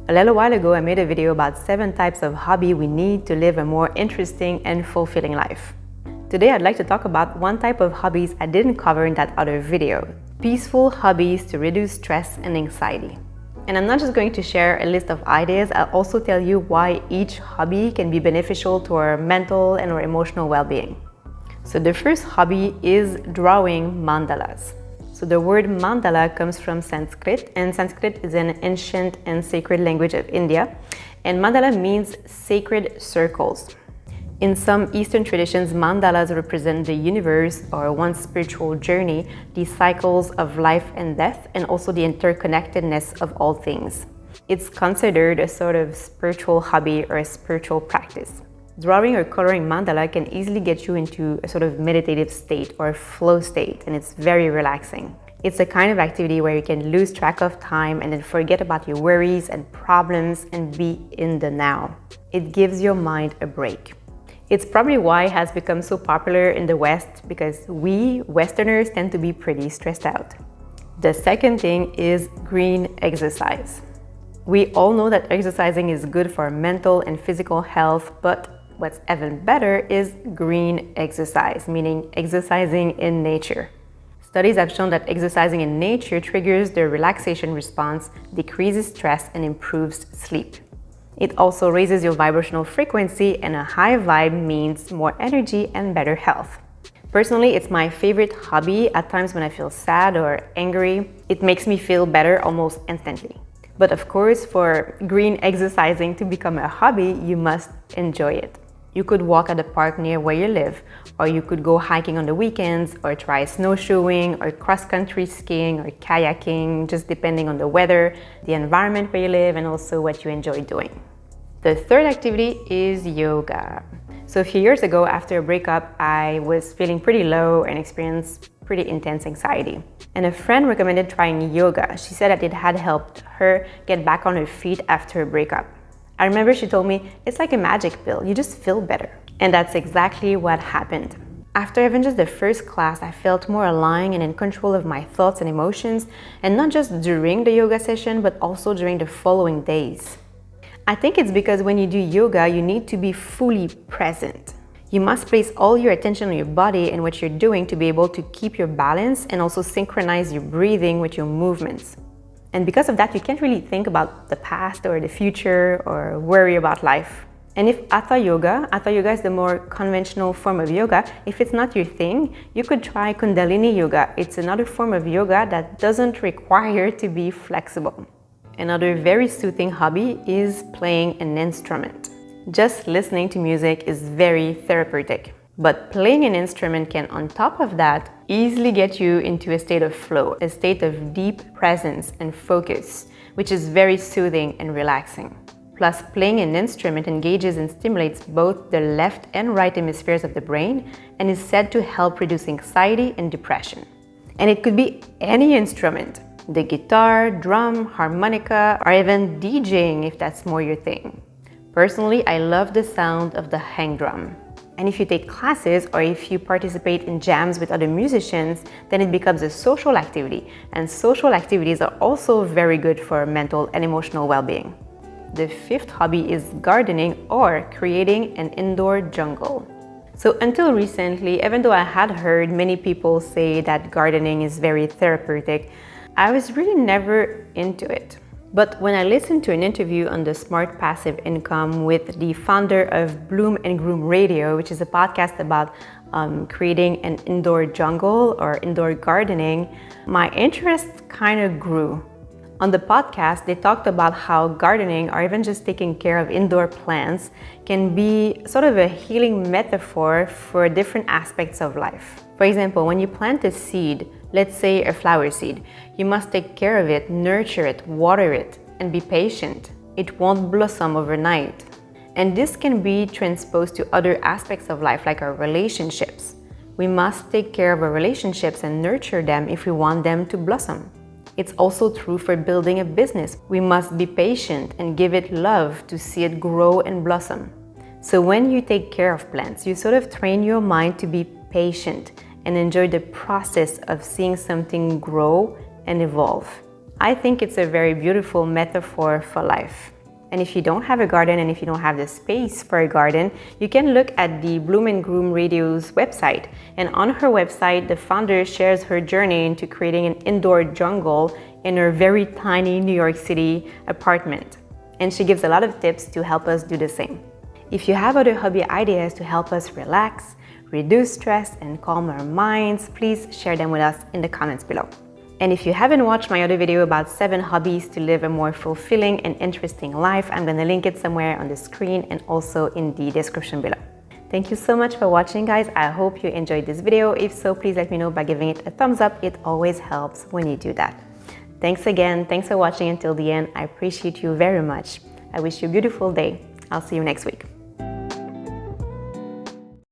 A little while ago, I made a video about 7 types of hobby we need to live a more interesting and fulfilling life. Today, I'd like to talk about one type of hobbies I didn't cover in that other video: peaceful hobbies to reduce stress and anxiety. And I'm not just going to share a list of ideas, I'll also tell you why each hobby can be beneficial to our mental and our emotional well-being. So the first hobby is drawing mandalas. So the word mandala comes from Sanskrit, and Sanskrit is an ancient and sacred language of India, and mandala means sacred circles. In some Eastern traditions, mandalas represent the universe or one's spiritual journey, the cycles of life and death, and also the interconnectedness of all things. It's considered a sort of spiritual hobby or a spiritual practice. Drawing or coloring mandala can easily get you into a sort of meditative state or flow state, and it's very relaxing. It's a kind of activity where you can lose track of time and then forget about your worries and problems and be in the now. It gives your mind a break. It's probably why it has become so popular in the West, because we Westerners tend to be pretty stressed out. The second thing is green exercise. We all know that exercising is good for mental and physical health, but what's even better is green exercise, meaning exercising in nature. Studies have shown that exercising in nature triggers the relaxation response, decreases stress, and improves sleep. It also raises your vibrational frequency, and a high vibe means more energy and better health. Personally, it's my favorite hobby. At times when I feel sad or angry, it makes me feel better almost instantly. But of course, for green exercising to become a hobby, you must enjoy it. You could walk at a park near where you live, or you could go hiking on the weekends, or try snowshoeing, or cross-country skiing, or kayaking, just depending on the weather, the environment where you live, and also what you enjoy doing. The third activity is yoga. So a few years ago, after a breakup, I was feeling pretty low and experienced pretty intense anxiety. And a friend recommended trying yoga. She said that it had helped her get back on her feet after a breakup. I remember she told me, it's like a magic pill, you just feel better. And that's exactly what happened. After even just the first class, I felt more aligned and in control of my thoughts and emotions, and not just during the yoga session, but also during the following days. I think it's because when you do yoga, you need to be fully present. You must place all your attention on your body and what you're doing to be able to keep your balance and also synchronize your breathing with your movements. And because of that, you can't really think about the past or the future or worry about life. And if Hatha yoga is the more conventional form of yoga, if it's not your thing, you could try Kundalini yoga. It's another form of yoga that doesn't require to be flexible. Another very soothing hobby is playing an instrument. Just listening to music is very therapeutic. But playing an instrument can, on top of that, easily get you into a state of flow, a state of deep presence and focus, which is very soothing and relaxing. Plus, playing an instrument engages and stimulates both the left and right hemispheres of the brain and is said to help reduce anxiety and depression. And it could be any instrument: the guitar, drum, harmonica, or even DJing if that's more your thing. Personally, I love the sound of the hang drum. And if you take classes or if you participate in jams with other musicians, then it becomes a social activity. And social activities are also very good for mental and emotional well-being. The fifth hobby is gardening or creating an indoor jungle. So until recently, even though I had heard many people say that gardening is very therapeutic, I was really never into it. But when I listened to an interview on the Smart Passive Income with the founder of Bloom and Groom Radio, which is a podcast about creating an indoor jungle or indoor gardening, my interest kind of grew. On the podcast, they talked about how gardening, or even just taking care of indoor plants, can be sort of a healing metaphor for different aspects of life. For example, when you plant a seed, let's say a flower seed, you must take care of it, nurture it, water it, and be patient. It won't blossom overnight. And this can be transposed to other aspects of life, like our relationships. We must take care of our relationships and nurture them if we want them to blossom. It's also true for building a business. We must be patient and give it love to see it grow and blossom. So when you take care of plants, you sort of train your mind to be patient and enjoy the process of seeing something grow and evolve. I think it's a very beautiful metaphor for life. And if you don't have a garden and if you don't have the space for a garden, you can look at the Bloom and Groom Radio's website. And on her website, the founder shares her journey into creating an indoor jungle in her very tiny New York City apartment. And she gives a lot of tips to help us do the same. If you have other hobby ideas to help us relax, reduce stress, and calm our minds, please share them with us in the comments below. And if you haven't watched my other video about 7 hobbies to live a more fulfilling and interesting life, I'm going to link it somewhere on the screen and also in the description below. Thank you so much for watching, guys. I hope you enjoyed this video. If so, please let me know by giving it a thumbs up. It always helps when you do that. Thanks again. Thanks for watching until the end. I appreciate you very much. I wish you a beautiful day. I'll see you next week.